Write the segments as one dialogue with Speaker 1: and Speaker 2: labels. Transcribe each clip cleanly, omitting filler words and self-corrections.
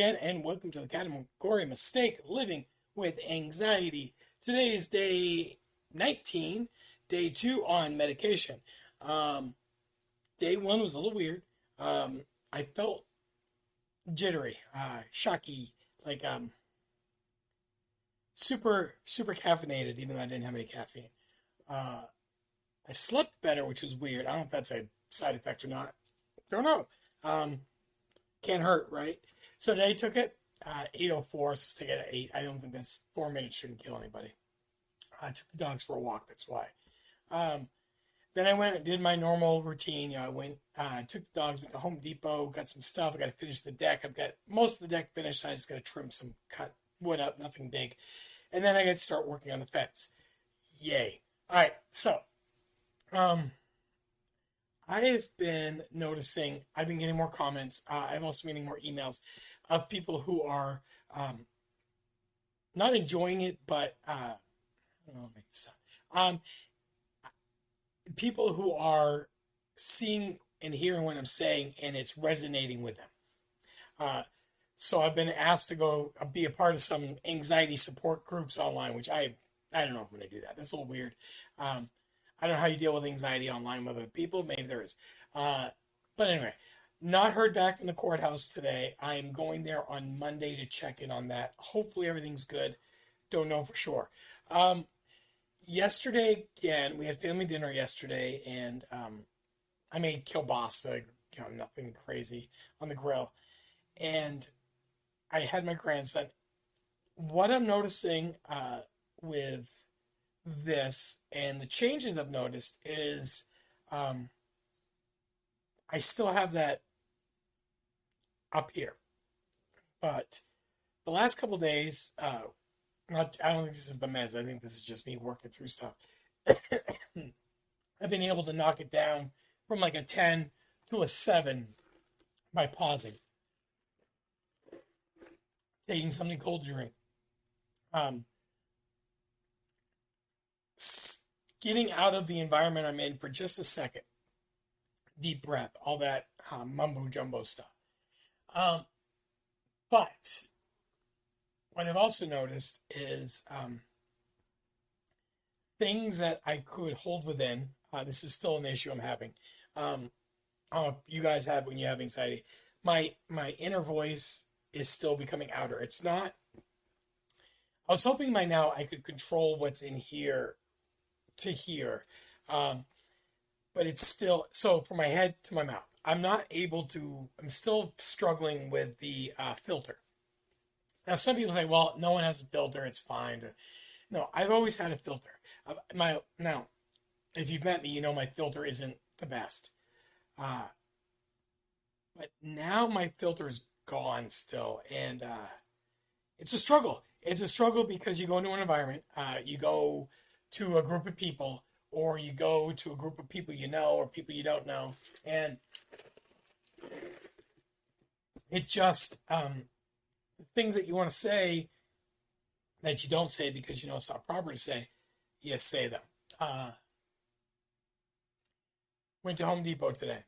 Speaker 1: again, and welcome to the category Mistake Living with Anxiety. Today is day 19, day 2 on medication. Um, Day 1 was a little weird. I felt jittery, shocky, like super caffeinated, even though I didn't have any caffeine. Uh, I slept better, which was weird. I don't know if that's a side effect or not. Don't know. Um, Can't hurt, right? So today I took it 8:04, so stick it at 8. I don't think that's 4 minutes shouldn't kill anybody. I took the dogs for a walk, that's why. Um, then I went and did my normal routine. I went, took the dogs, went to Home Depot, got some stuff. I got to finish the deck. I've got most of the deck finished. I just got to trim some cut wood up, nothing big. And then I got to start working on the fence. Yay. All right, so um, I have been noticing, I've been getting more comments. I'm also getting more emails of people who are not enjoying it, but I don't know how to make this up. People who are seeing and hearing what I'm saying and it's resonating with them. Uh, so I've been asked to go be a part of some anxiety support groups online, which I don't know if I'm going to do that. That's a little weird. I don't know how you deal with anxiety online with other people. Maybe there is. But anyway, not heard back from the courthouse today. I am going there on Monday to check in on that. Hopefully everything's good. Don't know for sure. Yesterday, again, we had family dinner yesterday, and I made kielbasa, nothing crazy on the grill. And I had my grandson. What I'm noticing with this and the changes I've noticed is I still have that up here, but the last couple of days, I don't think this is the meds. I think this is just me working through stuff. I've been able to knock it down from like a 10 to a 7 by pausing, taking something cold to drink, um, getting out of the environment I'm in for just a second, deep breath, all that mumbo jumbo stuff. But what I've also noticed is things that I could hold within. This is still an issue I'm having. You guys have when you have anxiety. My inner voice is still becoming outer. It's not. I was hoping by now I could control what's in here to here, but it's still so from my head to my mouth. I'm not able to. I'm still struggling with the filter. Now, some people say, "Well, no one has a filter; it's fine." No, I've always had a filter. Now, if you've met me, you know my filter isn't the best. Uh, but now my filter is gone still, and it's a struggle. It's a struggle because you go into an environment, you go to a group of people, or you go to a group of people you know or people you don't know, and it just things that you want to say that you don't say because you know it's not proper to say, you say them. Went to Home Depot today.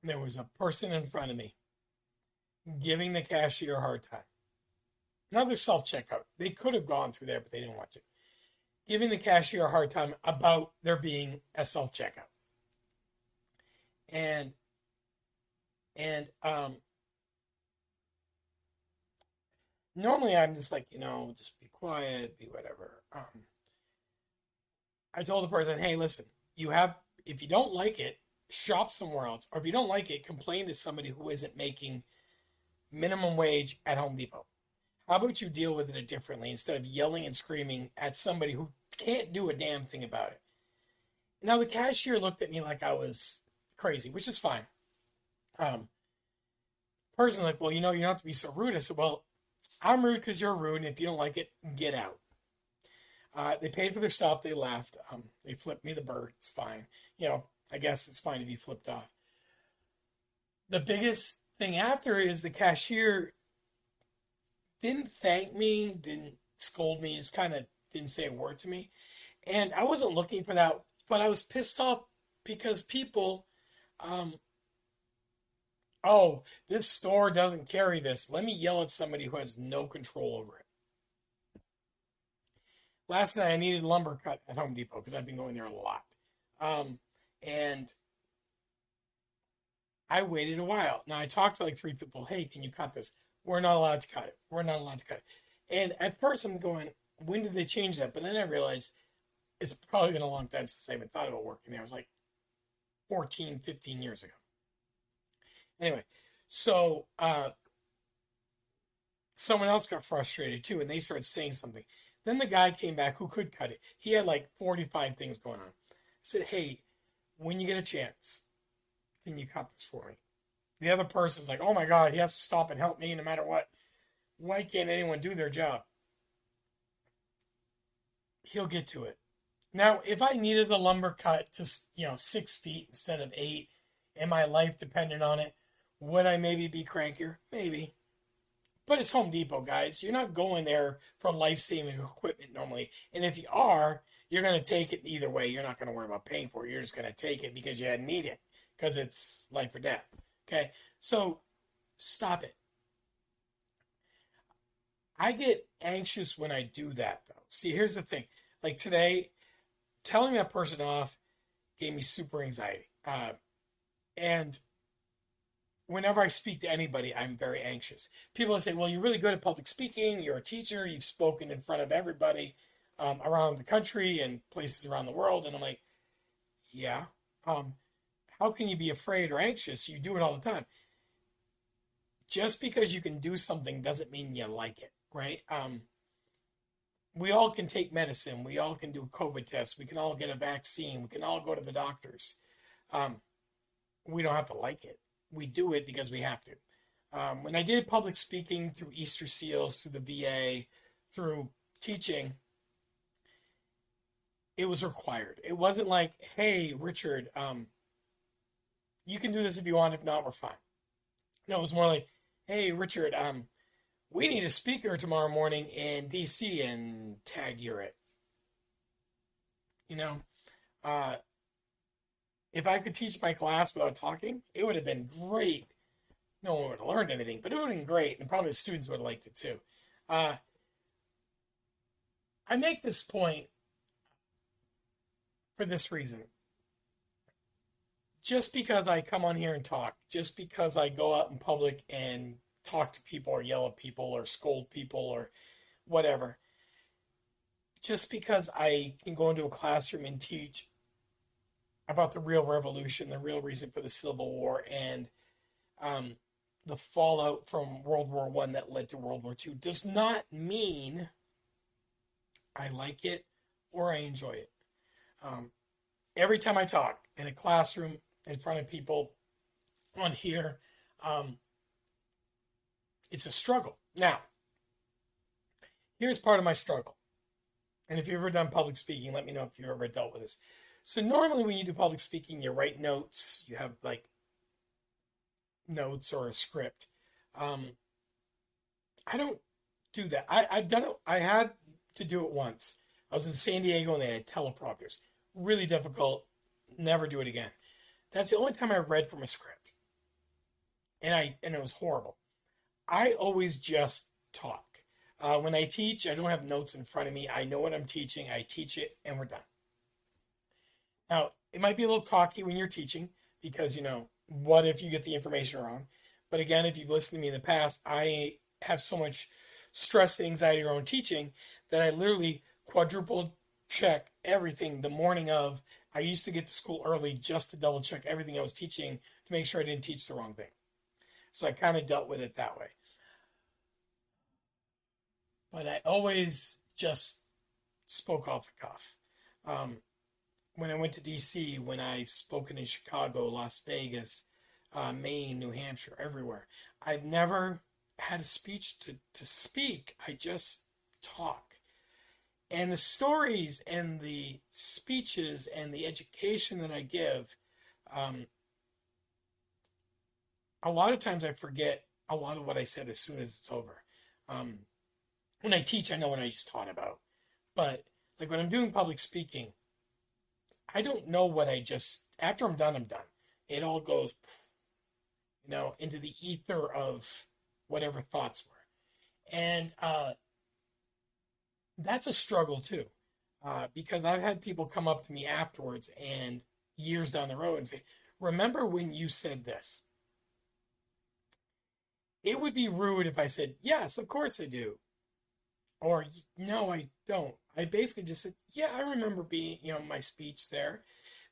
Speaker 1: There was a person in front of me giving the cashier a hard time. Another self-checkout. They could have gone through there, but they didn't want to. Giving the cashier a hard time about there being a self-checkout. And normally I'm just like, just be quiet, be whatever. I told the person, hey, listen, if you don't like it, shop somewhere else. Or if you don't like it, complain to somebody who isn't making minimum wage at Home Depot. How about you deal with it differently instead of yelling and screaming at somebody who can't do a damn thing about it? Now, the cashier looked at me like I was crazy, which is fine. Person like, well, you don't have to be so rude. I said, well, I'm rude because you're rude, and if you don't like it, get out. They paid for their stuff. They left. They flipped me the bird. It's fine. I guess it's fine to be flipped off. The biggest thing after is the cashier didn't thank me, didn't scold me, just kind of didn't say a word to me. And I wasn't looking for that, but I was pissed off because people Oh, this store doesn't carry this. Let me yell at somebody who has no control over it. Last night I needed lumber cut at Home Depot because I've been going there a lot. And I waited a while. Now I talked to like three people. Hey, can you cut this? We're not allowed to cut it. We're not allowed to cut it. And at first I'm going, when did they change that? But then I realized it's probably been a long time since I even thought about working there. It was like 14, 15 years ago. Anyway, so someone else got frustrated too, and they started saying something. Then the guy came back who could cut it. He had like 45 things going on. I said, hey, when you get a chance, can you cut this for me? The other person's like, oh my God, he has to stop and help me no matter what. Why can't anyone do their job? He'll get to it. Now, if I needed the lumber cut to, 6 feet instead of 8, and my life depended on it, would I maybe be crankier? Maybe. But it's Home Depot, guys. You're not going there for life-saving equipment normally. And if you are, you're going to take it either way. You're not going to worry about paying for it. You're just going to take it because you need it. Because it's life or death. Okay? So, stop it. I get anxious when I do that, though. See, here's the thing. Like today, telling that person off gave me super anxiety. And whenever I speak to anybody, I'm very anxious. People say, well, you're really good at public speaking. You're a teacher. You've spoken in front of everybody around the country and places around the world. And I'm like, yeah. How can you be afraid or anxious? You do it all the time. Just because you can do something doesn't mean you like it, right? We all can take medicine. We all can do a COVID test. We can all get a vaccine. We can all go to the doctors. We don't have to like it. We do it because we have to. When I did public speaking through Easter Seals, through the VA, through teaching, it was required. It wasn't like, hey, Richard, you can do this if you want. If not, we're fine. No, it was more like, hey, Richard, we need a speaker tomorrow morning in DC and tag you're it. If I could teach my class without talking, it would have been great. No one would have learned anything, but it would have been great, and probably the students would have liked it too. I make this point for this reason. Just because I come on here and talk, just because I go out in public and talk to people or yell at people or scold people or whatever, just because I can go into a classroom and teach about the real revolution, the real reason for the Civil War, and the fallout from World War I that led to World War II, does not mean I like it or I enjoy it. Every time I talk in a classroom, in front of people, on here, it's a struggle. Now, here's part of my struggle. And if you've ever done public speaking, let me know if you've ever dealt with this. So normally when you do public speaking, you write notes, you have like notes or a script. I don't do that. I've done it. I had to do it once. I was in San Diego and they had teleprompters. Really difficult. Never do it again. That's the only time I read from a script. And it was horrible. I always just talk. When I teach, I don't have notes in front of me. I know what I'm teaching. I teach it and we're done. Now, it might be a little cocky when you're teaching because, what if you get the information wrong? But again, if you've listened to me in the past, I have so much stress and anxiety around teaching that I literally quadruple check everything the morning of. I used to get to school early just to double check everything I was teaching to make sure I didn't teach the wrong thing. So I kind of dealt with it that way. But I always just spoke off the cuff. When I went to DC, when I've spoken in Chicago, Las Vegas, Maine, New Hampshire, everywhere, I've never had a speech to speak. I just talk. And the stories and the speeches and the education that I give, a lot of times I forget a lot of what I said as soon as it's over. When I teach, I know what I just taught about. But like when I'm doing public speaking, I don't know what after I'm done, I'm done. It all goes, into the ether of whatever thoughts were. And that's a struggle too, because I've had people come up to me afterwards and years down the road and say, remember when you said this? It would be rude if I said, yes, of course I do. Or, no, I don't. I basically just said, yeah, I remember being, my speech there.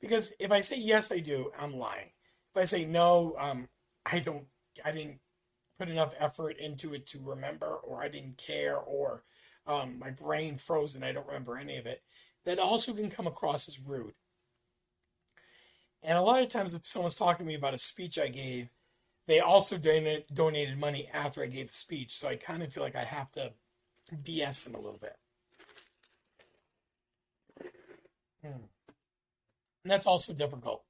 Speaker 1: Because if I say, yes, I do, I'm lying. If I say, no, I didn't put enough effort into it to remember, or I didn't care, or my brain froze and I don't remember any of it, that also can come across as rude. And a lot of times if someone's talking to me about a speech I gave, they also donated money after I gave the speech. So I kind of feel like I have to BS them a little bit. And that's also difficult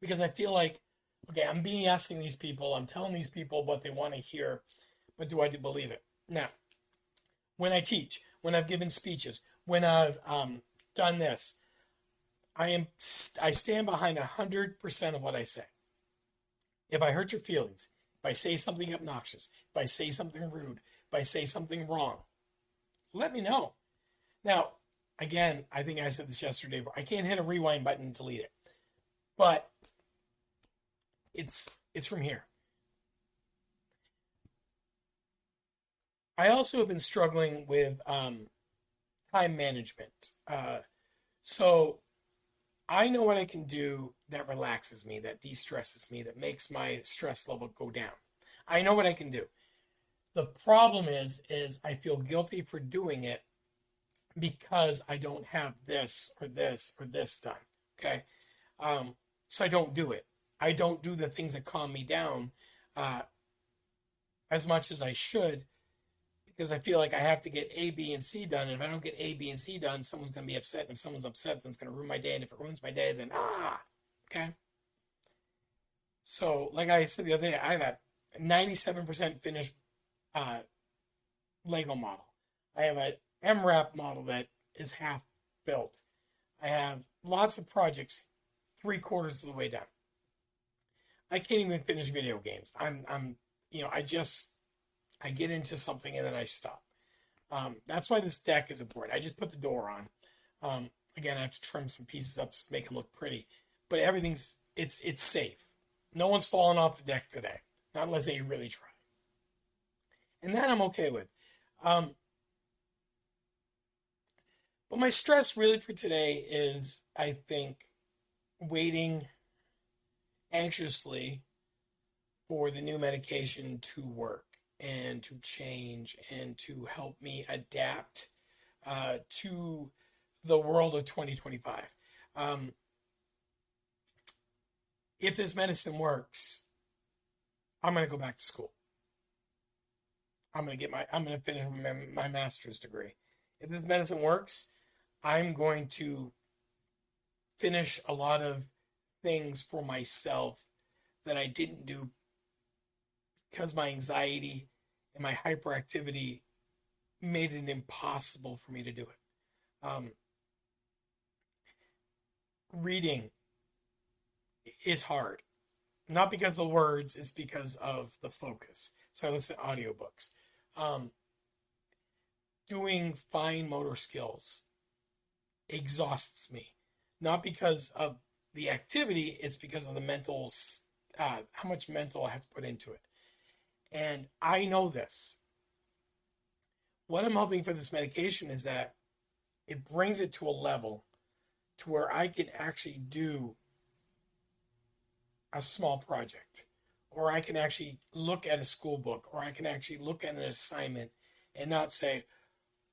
Speaker 1: because I feel like, okay, I'm BSing these people. I'm telling these people what they want to hear, but do I believe it? Now, when I teach, when I've given speeches, when I've done this, I stand behind 100% of what I say. If I hurt your feelings, if I say something obnoxious, if I say something rude, if I say something wrong, let me know. Now, again, I think I said this yesterday, but I can't hit a rewind button and delete it. But it's from here. I also have been struggling with time management. So I know what I can do that relaxes me, that de-stresses me, that makes my stress level go down. I know what I can do. The problem is I feel guilty for doing it because I don't have this or this or this done. Okay. So I don't do it. I don't do the things that calm me down as much as I should, because I feel like I have to get A, B, and C done. And if I don't get A, B, and C done, someone's going to be upset. And if someone's upset, then it's going to ruin my day. And if it ruins my day, then okay. So, like I said the other day, I have a 97% finished Lego model. I have an MRAP model that is half built. I have lots of projects 3/4 of the way done. I can't even finish video games. I get into something and then I stop. That's why this deck is important. I just put the door on. Again, I have to trim some pieces up to make them look pretty, but everything's it's safe. No one's fallen off the deck today, not unless they really try. And that I'm okay with. But my stress really for today is, I think, waiting anxiously for the new medication to work and to change and to help me adapt to the world of 2025. If this medicine works, I'm going to go back to school. I'm going to finish my master's degree. If this medicine works, I'm going to finish a lot of things for myself that I didn't do because my anxiety and my hyperactivity made it impossible for me to do it. Reading is hard. Not because of the words, it's because of the focus. So I listen to audiobooks. Doing fine motor skills exhausts me. Not because of the activity, it's because of the mental, how much mental I have to put into it. And I know this. What I'm hoping for this medication is that it brings it to a level to where I can actually do a small project, or I can actually look at a school book, or I can actually look at an assignment and not say,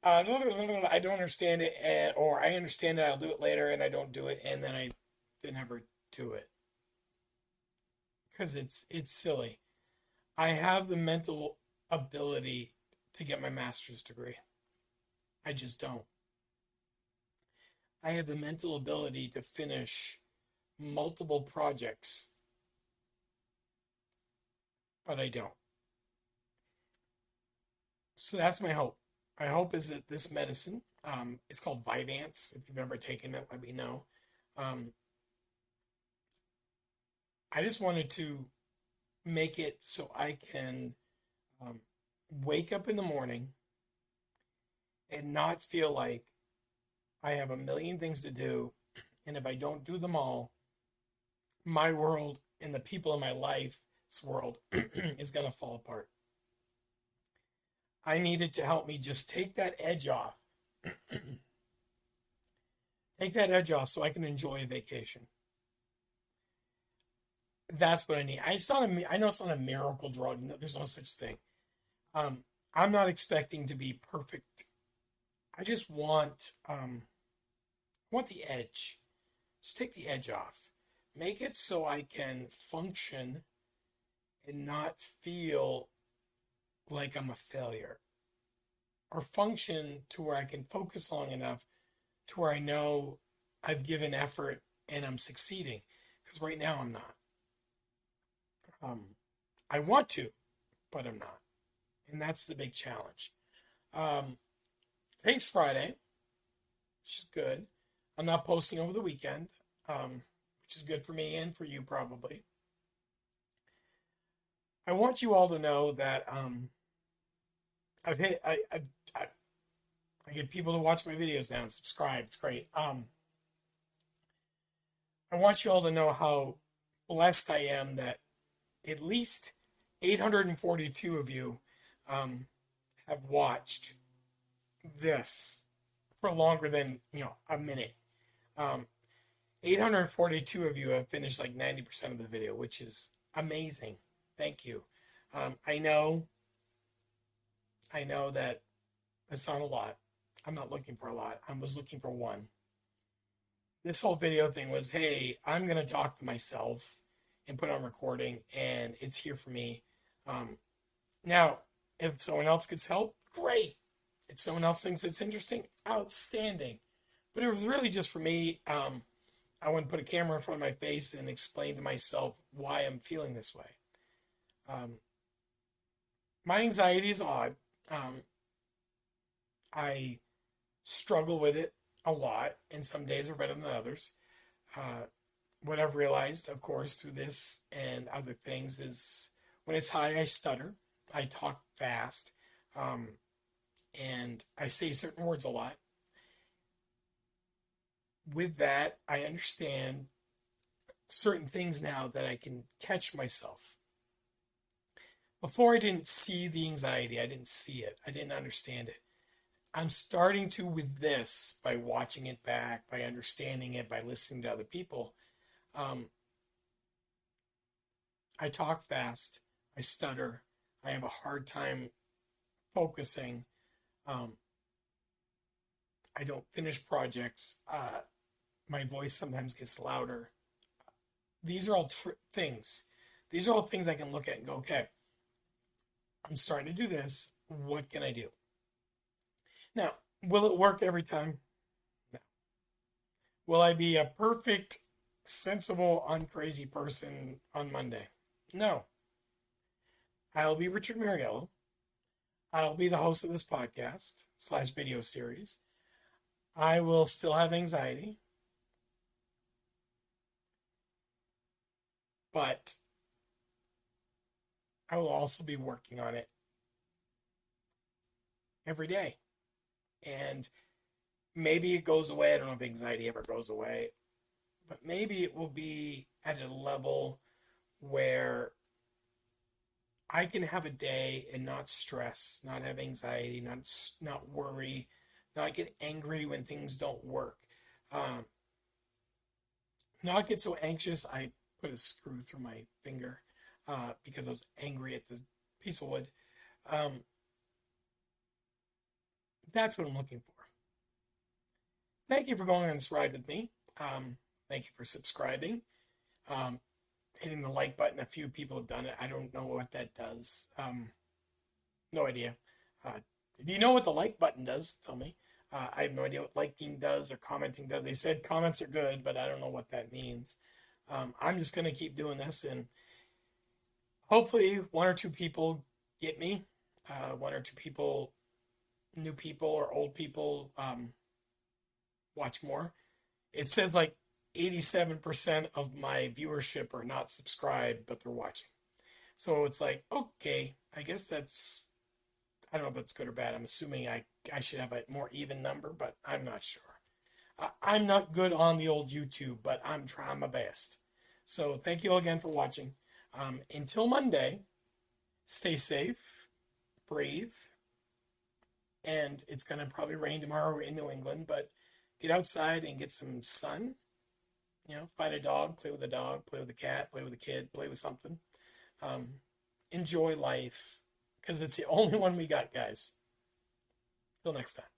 Speaker 1: I don't understand it, or I understand it, I'll do it later, and I don't do it, and then I never do it. Because it's silly. I have the mental ability to get my master's degree. I just don't. I have the mental ability to finish multiple projects, but I don't. So that's my hope. My hope is that this medicine, it's called Vyvanse. If you've ever taken it, let me know. I just wanted to make it so I can wake up in the morning and not feel like I have a million things to do. And if I don't do them all, my world and the people in my life's world is going to fall apart. I needed to help me just take that edge off. Take that edge off so I can enjoy a vacation. That's what I need. I know it's not a miracle drug. No, there's no such thing. I'm not expecting to be perfect. I just want the edge. Just take the edge off. Make it so I can function and not feel like I'm a failure. Or function to where I can focus long enough to where I know I've given effort and I'm succeeding. Because right now I'm not. I want to, but I'm not. And that's the big challenge. Today's Friday, which is good. I'm not posting over the weekend, which is good for me and for you probably. I want you all to know that I get people to watch my videos now and subscribe. It's great. I want you all to know how blessed I am that at least 842 of you have watched this for longer than a minute. 842 of you have finished like 90% of the video, which is amazing. Thank you. I know that that's not a lot. I'm not looking for a lot. I was looking for one. This whole video thing was, hey, I'm going to talk to myself and put on recording, and it's here for me. Now, if someone else gets help, great. If someone else thinks it's interesting, outstanding. But it was really just for me. I want to put a camera in front of my face and explain to myself why I'm feeling this way. My anxiety is odd. I struggle with it a lot, and some days are better than others. What I've realized, of course, through this and other things is when it's high, I stutter. I talk fast. And I say certain words a lot. With that, I understand certain things now that I can catch myself. Before, I didn't see the anxiety. I didn't see it. I didn't understand it. I'm starting to with this by watching it back, by understanding it, by listening to other people. I talk fast. I stutter. I have a hard time focusing. I don't finish projects. My voice sometimes gets louder. These are all things. These are all things I can look at and go, okay, I'm starting to do this. What can I do? Now, will it work every time? No. Will I be a perfect, sensible, uncrazy person on Monday? No. I'll be Richard Mariello. I'll be the host of this podcast / video series. I will still have anxiety. But I will also be working on it every day. And maybe it goes away. I don't know if anxiety ever goes away. But maybe it will be at a level where I can have a day and not stress, not have anxiety, not worry, not get angry when things don't work. Not get so anxious I put a screw through my finger because I was angry at the piece of wood. That's what I'm looking for. Thank you for going on this ride with me. Thank you for subscribing. Hitting the like button. A few people have done it. I don't know what that does. No idea. If you know what the like button does, tell me. I have no idea what liking does or commenting does. They said comments are good, but I don't know what that means. I'm just going to keep doing this, and hopefully one or two people get me. One or two people, new people or old people, watch more. It says like 87% of my viewership are not subscribed, but they're watching. So it's like, okay, I guess that's, I don't know if that's good or bad. I'm assuming I should have a more even number, but I'm not sure. I'm not good on the old YouTube, but I'm trying my best. So thank you all again for watching. Until Monday, stay safe, breathe, and it's going to probably rain tomorrow in New England, but get outside and get some sun. Find a dog, play with a dog, play with a cat, play with a kid, play with something. Enjoy life, because it's the only one we got, guys. Till next time.